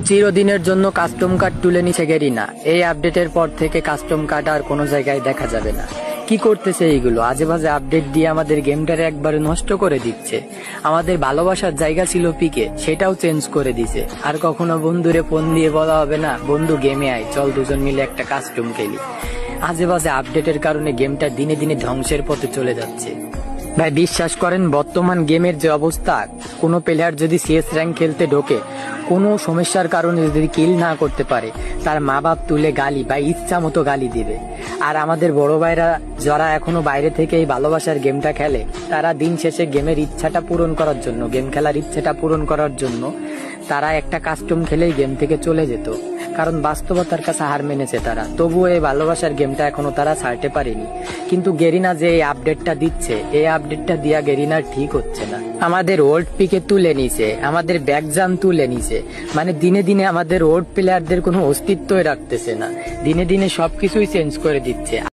চিরদিনের জন্য custom card তুলে নিছে গেরিনা। এই আপডেটের পর থেকে কাস্টম কার্ড আর কোনো জায়গায় দেখা যাবে না। কি করতেছে এইগুলো? আজে বাজে আপডেট দিয়ে আমাদের গেমটারে একবারে নষ্ট করে দিচ্ছে। আমাদের ভালোবাসার জায়গা ছিল পিকে, সেটাও চেঞ্জ করে দিছে। আর কখনো বন্ধুরে ফোন দিয়ে বলা হবে না, বন্ধু গেমে আয়, চল দুজন মিলে একটা কাস্টম খেলি। আজে বাজে আপডেটের কারণে গেমটা দিনে দিনে ধ্বংসের পথে চলে যাচ্ছে। ভাই বিশ্বাস করেন, বর্তমান গেমের যে অবস্থা, কোনো প্লেয়ার যদি সিএস র্যাঙ্ক খেলতে ঢোকে, কোনো সমস্যার কারণে যদি কিল না করতে পারে, তার মা বাপ তুলে গালি বা ইচ্ছা মতো গালি দিবে। আর আমাদের বড় ভাইরা যারা এখনো বাইরে থেকে এই ভালোবাসার গেমটা খেলে, তারা দিন শেষে গেমের ইচ্ছাটা পূরণ করার জন্য, গেম খেলার ইচ্ছাটা পূরণ করার জন্য তারা একটা কাস্টম খেলেই গেম থেকে চলে যেত। কারণ বাস্তবতার কাছে হার মেনেছে তারা। তবুও এই ভালোবাসার গেমটা এখনো তারা ছাড়তে পারেনি। কিন্তু গেরিনা যে এই আপডেটটা দিচ্ছে, এই আপডেটটা দিয়া গেরিনার ঠিক হচ্ছে না। আমাদের ওল্ড পিকে তুলে নিছে, আমাদের ব্যাকজাম তুলে নিছে। মানে দিনে দিনে আমাদের ওল্ড প্লেয়ারদের কোনো অস্তিত্বই রাখতেছে না। দিনে দিনে সবকিছুই চেঞ্জ করে দিচ্ছে।